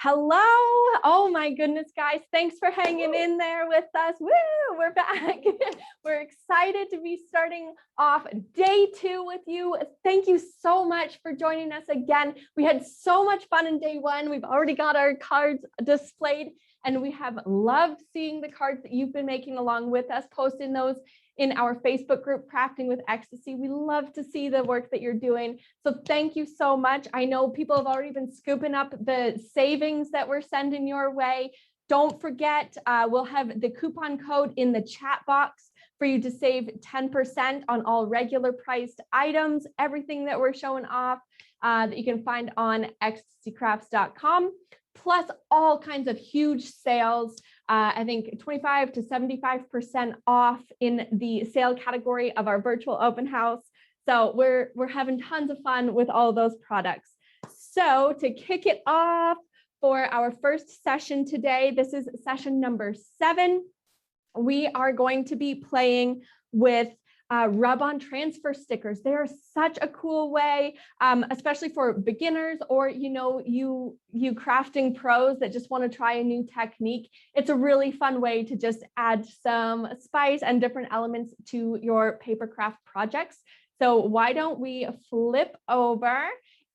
Hello. Oh my goodness, guys. Thanks for hanging in there with us. Woo, we're back. We're excited to be starting off day 2 with you. Thank you so much for joining us again. We had so much fun in day 1. We've already got our cards displayed and we have loved seeing the cards that you've been making along with us, posting those in our Facebook group, Crafting with Ecstasy. We love to see the work that you're doing. So thank you so much. I know people have already been scooping up the savings that we're sending your way. Don't forget, we'll have the coupon code in the chat box for you to save 10% on all regular priced items, everything that we're showing off that you can find on ecstasycrafts.com. Plus all kinds of huge sales. I think 25 to 75% off in the sale category of our virtual open house. So we're having tons of fun with all of those products. So to kick it off for our first session today, this is session number 7. We are going to be playing with rub-on transfer stickers. They are such a cool way, especially for beginners or, you crafting pros that just want to try a new technique. It's a really fun way to just add some spice and different elements to your paper craft projects. So why don't we flip over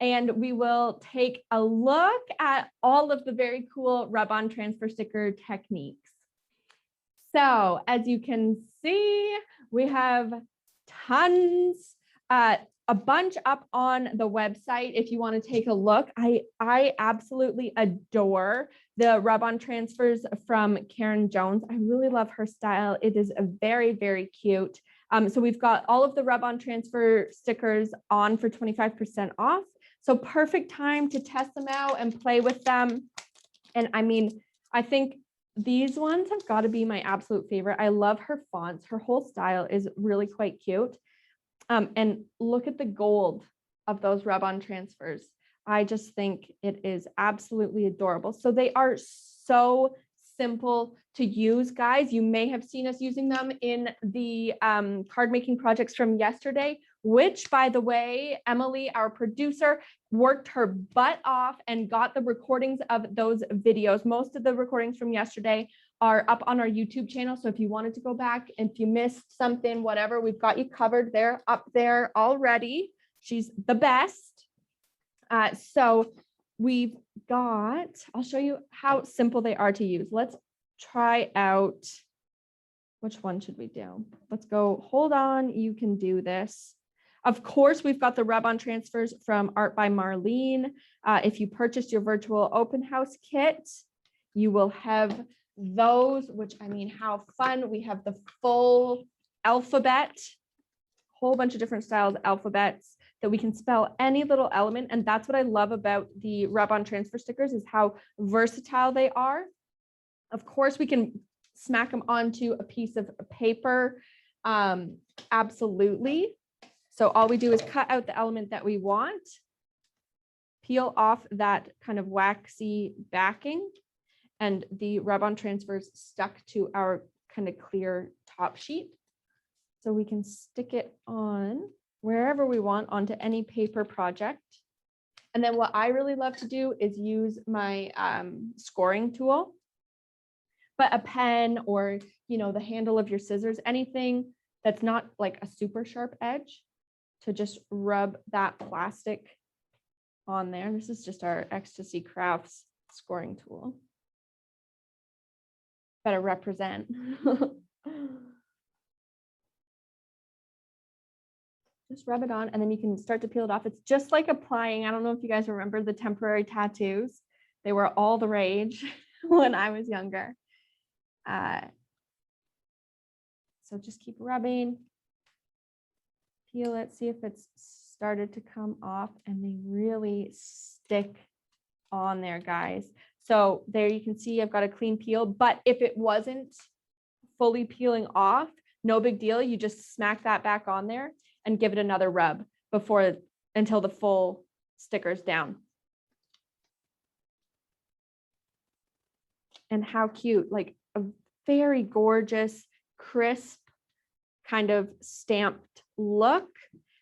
and we will take a look at all of the very cool rub-on transfer sticker techniques. So as you can see, we have tons, a bunch up on the website if you want to take a look. I absolutely adore the rub-on transfers from Karen Jones. I really love her style. It is a very, very cute. So we've got all of the rub-on transfer stickers on for 25% off. So perfect time to test them out and play with them. And I mean, I think these ones have got to be my absolute favorite. I love her fonts. Her whole style is really quite cute. And look at the gold of those rub-on transfers. I just think it is absolutely adorable. So they are so simple to use, guys. You may have seen us using them in the card making projects from yesterday, which, by the way, Emily, our producer, worked her butt off and got the recordings of those videos. Most of the recordings from yesterday are up on our YouTube channel. So if you wanted to go back and if you missed something, whatever, we've got you covered. They're up there already. She's the best. So we've got, I'll show you how simple they are to use. Let's try out, which one should we do? Let's go, hold on, you can do this. Of course, we've got the rub-on transfers from Art by Marlene. If you purchased your virtual open house kit, you will have those, which, I mean, how fun. We have the full alphabet, whole bunch of different styles alphabets that we can spell any little element. And that's what I love about the rub-on transfer stickers, is how versatile they are. Of course, we can smack them onto a piece of paper. Absolutely. So all we do is cut out the element that we want, peel off that kind of waxy backing, and the rub-on transfers stuck to our kind of clear top sheet. So we can stick it on wherever we want onto any paper project. And then what I really love to do is use my scoring tool, but a pen or, the handle of your scissors, anything that's not like a super sharp edge, to just rub that plastic on there. This is just our Ecstasy Crafts scoring tool. Better represent. Just rub it on and then you can start to peel it off. It's just like applying, I don't know if you guys remember the temporary tattoos. They were all the rage when I was younger. So just keep rubbing, peel it, see if it's started to come off, and they really stick on there, guys. So there you can see I've got a clean peel, but if it wasn't fully peeling off, no big deal. You just smack that back on there and give it another rub until the full sticker's down. And how cute, like a very gorgeous, crisp kind of stamped look.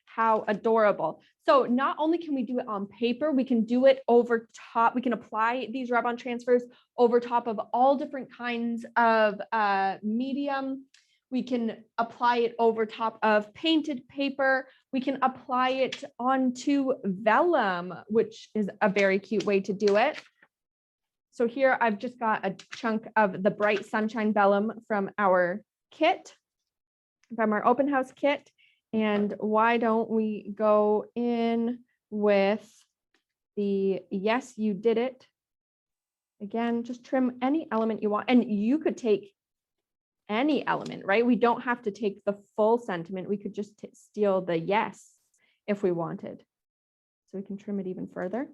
How adorable. So not only can we do it on paper, we can do it over top. We can apply these rub-on transfers over top of all different kinds of medium. We can apply it over top of painted paper. We can apply it onto vellum, which is a very cute way to do it. So here I've just got a chunk of the Bright Sunshine vellum from our kit, from our open house kit. And why don't we go in with the Yes, You Did It. Again, just trim any element you want. And you could take any element, right? We don't have to take the full sentiment. We could just steal the yes if we wanted. So we can trim it even further.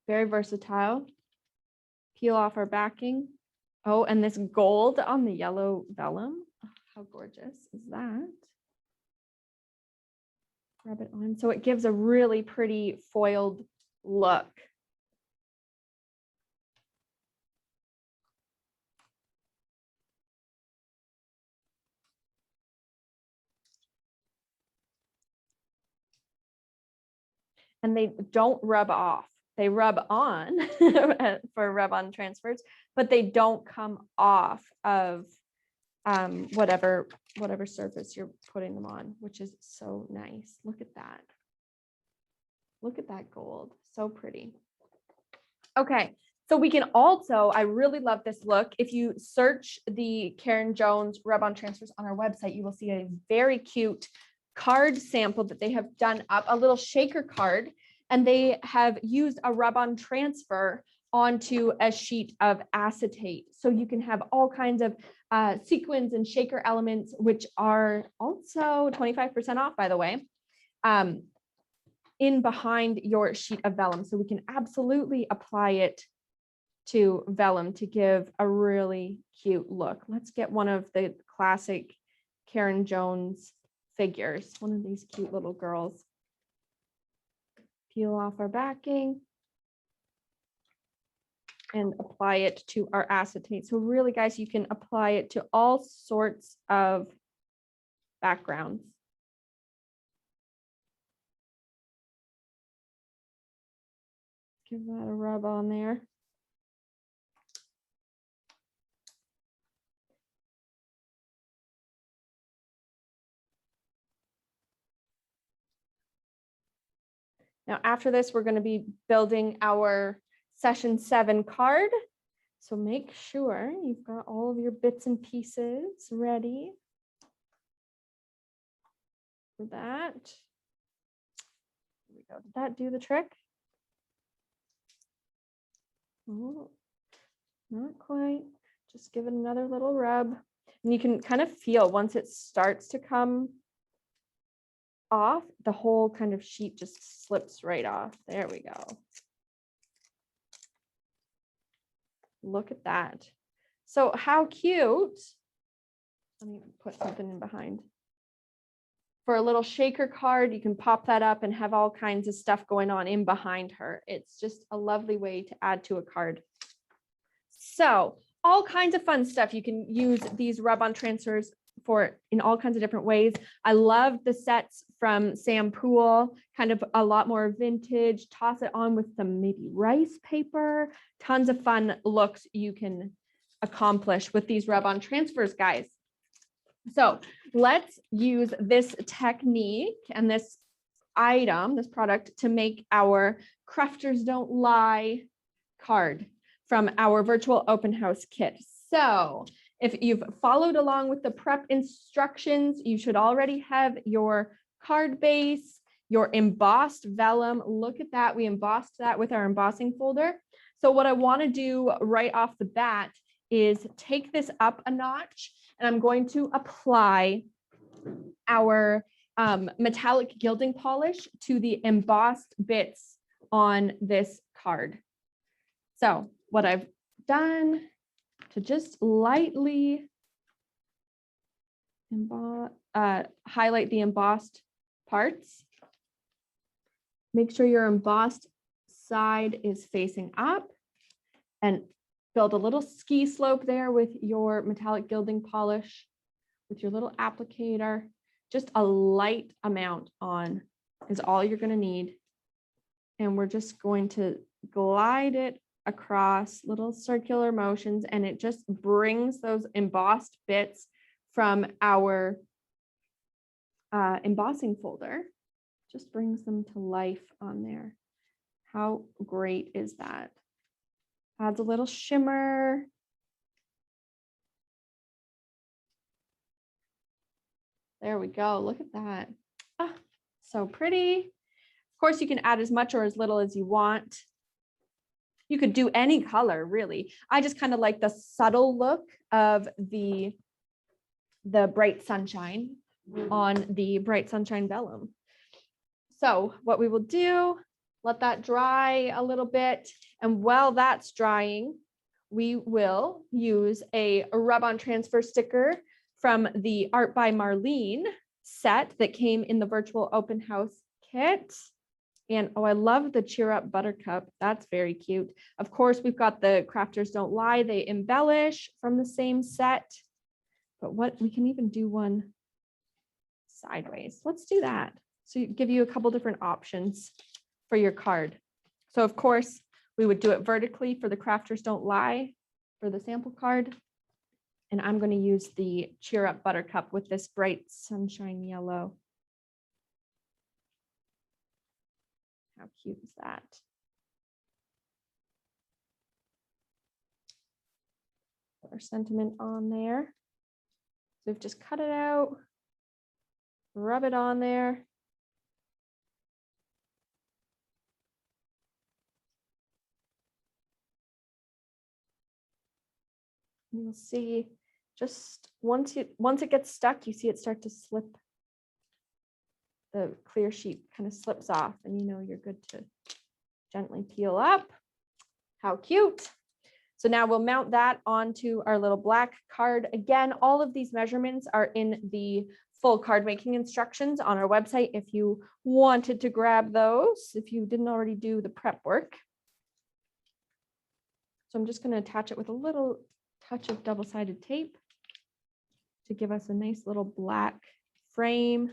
Very versatile. Peel off our backing. Oh, and this gold on the yellow vellum. Oh, how gorgeous is that? Rub it on. So it gives a really pretty foiled look. And they don't rub off. They rub on for rub-on transfers, but they don't come off of whatever surface you're putting them on, which is so nice. Look at that. Look at that gold. So pretty. Okay, so we can also, I really love this look. If you search the Karen Jones rub-on transfers on our website, you will see a very cute card sample that they have done up, a little shaker card, and they have used a rub-on transfer onto a sheet of acetate. So you can have all kinds of sequins and shaker elements, which are also 25% off, by the way, in behind your sheet of vellum. So we can absolutely apply it to vellum to give a really cute look. Let's get one of the classic Karen Jones figures, one of these cute little girls. Peel off our backing and apply it to our acetate. So really, guys, you can apply it to all sorts of backgrounds. Give that a rub on there. Now, after this, we're going to be building our session 7 card. So make sure you've got all of your bits and pieces ready for that. Here we go. Did that do the trick? Oh, not quite. Just give it another little rub. And you can kind of feel once it starts to come off, the whole kind of sheet just slips right off. There we go. Look at that. So how cute. Let me put something in behind. For a little shaker card, you can pop that up and have all kinds of stuff going on in behind her. It's just a lovely way to add to a card. So all kinds of fun stuff. You can use these rub-on transfers for in all kinds of different ways. I love the sets from Sam Poole, kind of a lot more vintage. Toss it on with some maybe rice paper. Tons of fun looks you can accomplish with these rub-on transfers, guys. So let's use this technique and this item, this product, to make our Crafters Don't Lie card from our virtual open house kit. So if you've followed along with the prep instructions, you should already have your card base, your embossed vellum. Look at that. We embossed that with our embossing folder. So what I want to do right off the bat is take this up a notch, and I'm going to apply our metallic gilding polish to the embossed bits on this card. So what I've done to just lightly highlight the embossed parts. Make sure your embossed side is facing up and build a little ski slope there with your metallic gilding polish with your little applicator, just a light amount on is all you're going to need. And we're just going to glide it across little circular motions, and it just brings those embossed bits from our embossing folder, just brings them to life on there. How great is that? Adds a little shimmer. There we go. Look at that. Ah, so pretty. Of course, you can add as much or as little as you want. You could do any color, really. I just kind of like the subtle look of the bright sunshine on the bright sunshine vellum. So what we will do, let that dry a little bit. And while that's drying, we will use a rub-on transfer sticker from the Art by Marlene set that came in the virtual open house kit. And oh, I love the Cheer Up Buttercup. That's very cute. Of course, we've got the Crafters Don't Lie. They embellish from the same set. But what, we can even do one sideways. Let's do that. So give you a couple different options for your card. So of course, we would do it vertically for the Crafters Don't Lie for the sample card. And I'm going to use the Cheer Up Buttercup with this bright sunshine yellow. How cute is that? Put our sentiment on there. So we've just cut it out, rub it on there. You'll see just once it gets stuck, you see it start to slip. The clear sheet kind of slips off, and you know you're good to gently peel up. How cute. So now we'll mount that onto our little black card. Again, all of these measurements are in the full card making instructions on our website if you wanted to grab those, if you didn't already do the prep work. So I'm just going to attach it with a little touch of double-sided tape to give us a nice little black frame.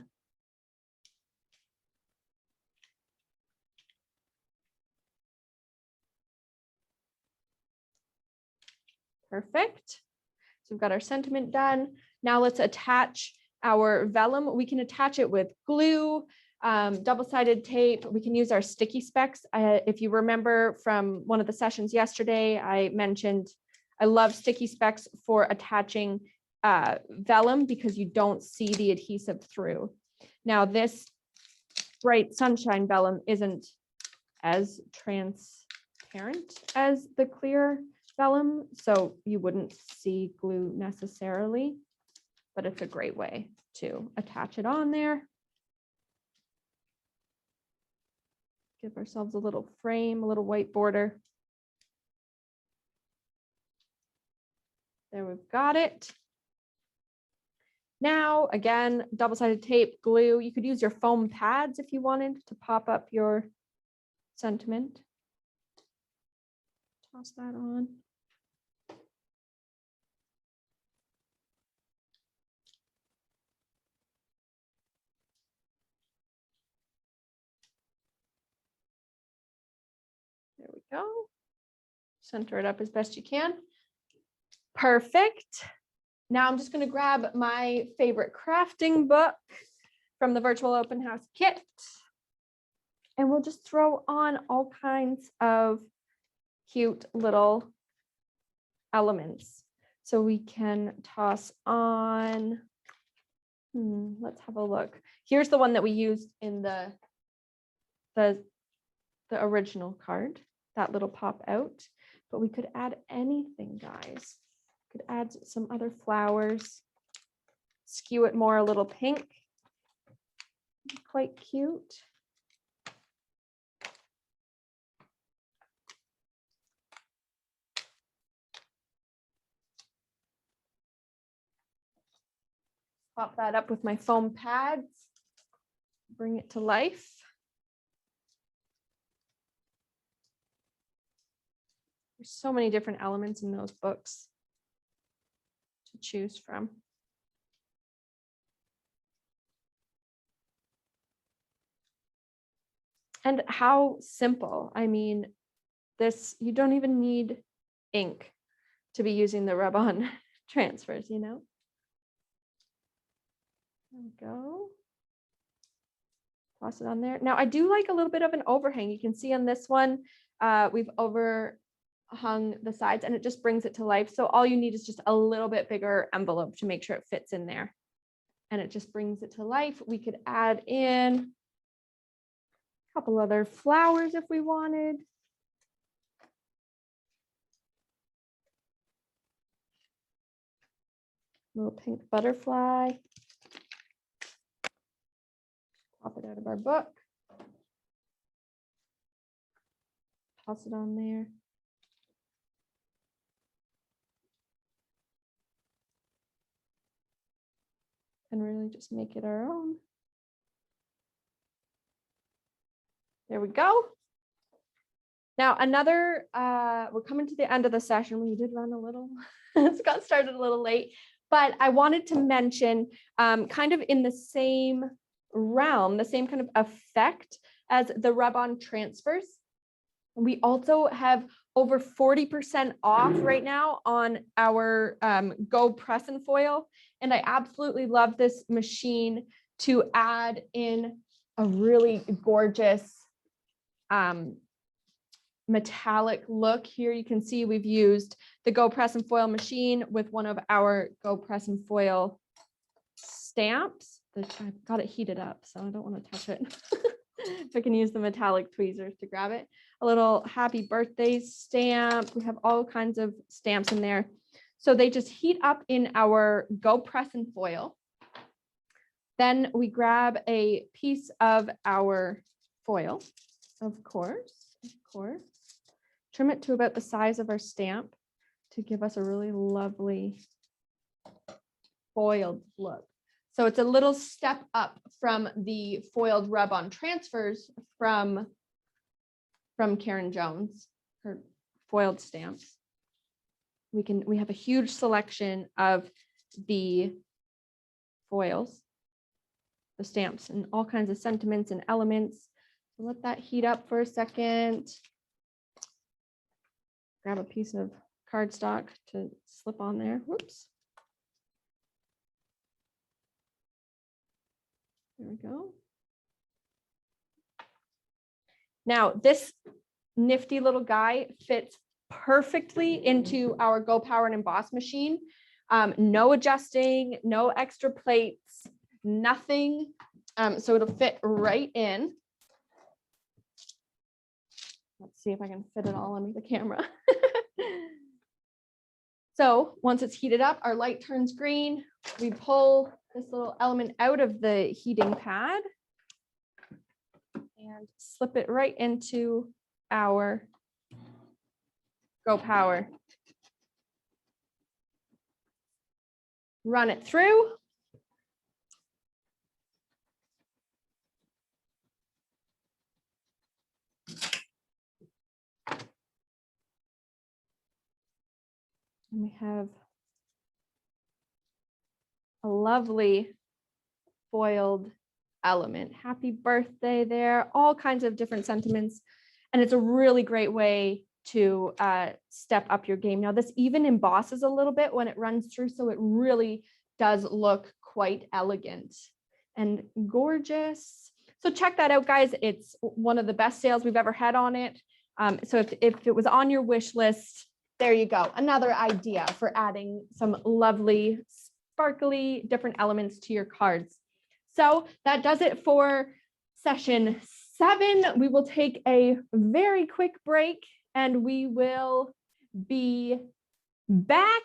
Perfect. So we've got our sentiment done. Now let's attach our vellum. We can attach it with glue, double-sided tape. We can use our sticky specs. If you remember from one of the sessions yesterday, I mentioned I love sticky specs for attaching vellum because you don't see the adhesive through. Now this bright sunshine vellum isn't as transparent as the clear vellum, so you wouldn't see glue necessarily, but it's a great way to attach it on there. Give ourselves a little frame, a little white border. There, we've got it. Now, again, double-sided tape, glue. You could use your foam pads if you wanted to pop up your sentiment. Toss that on. There we go. Center it up as best you can. Perfect. Now I'm just going to grab my favorite crafting book from the virtual open house kit. And we'll just throw on all kinds of cute little elements. So we can toss on, let's have a look. Here's the one that we used in the original card, that little pop out, but we could add anything, guys. Could add some other flowers, skew it more a little pink. Quite cute. Pop that up with my foam pads, bring it to life. There's so many different elements in those books to choose from. And how simple. I mean, this, you don't even need ink to be using the rub-on transfers, you know? There we go. Toss it on there. Now I do like a little bit of an overhang. You can see on this one, we've overhung the sides and it just brings it to life. So all you need is just a little bit bigger envelope to make sure it fits in there. And it just brings it to life. We could add in a couple other flowers if we wanted. Little pink butterfly. Pop it out of our book. Toss it on there. And really just make it our own. There we go. Now another, we're coming to the end of the session. We did run a little, it's got started a little late, but I wanted to mention kind of in the same realm, the same kind of effect as the rub-on transfers. We also have over 40% off right now on our Go Press and Foil. And I absolutely love this machine to add in a really gorgeous metallic look. Here you can see we've used the Go Press and Foil machine with one of our Go Press and Foil stamps. I've got it heated up, so I don't want to touch it. If I can use the metallic tweezers to grab it. A little happy birthday stamp. We have all kinds of stamps in there. So they just heat up in our Go Press and Foil. Then we grab a piece of our foil, of course. Trim it to about the size of our stamp to give us a really lovely foiled look. So it's a little step up from the foiled rub-on transfers from Karen Jones, her foiled stamps. We have a huge selection of the foils, the stamps, and all kinds of sentiments and elements. So let that heat up for a second. Grab a piece of cardstock to slip on there. Whoops. There we go. Now this nifty little guy fits perfectly into our Go Power and Emboss machine. No adjusting, no extra plates, nothing. So it'll fit right in. Let's see if I can fit it all under the camera. So once it's heated up, our light turns green. We pull this little element out of the heating pad and slip it right into our Go Power. Run it through. And we have a lovely foiled element. Happy birthday there, all kinds of different sentiments. And it's a really great way to step up your game. Now this even embosses a little bit when it runs through, so it really does look quite elegant and gorgeous. So check that out, guys. It's one of the best sales we've ever had on it. So if it was on your wish list, there you go. Another idea for adding some lovely, sparkly, different elements to your cards. So that does it for session 7. We will take a very quick break and we will be back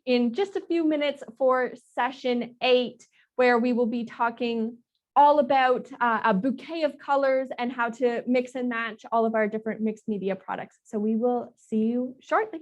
in just a few minutes for session 8, where we will be talking all about a bouquet of colors and how to mix and match all of our different mixed media products. So we will see you shortly.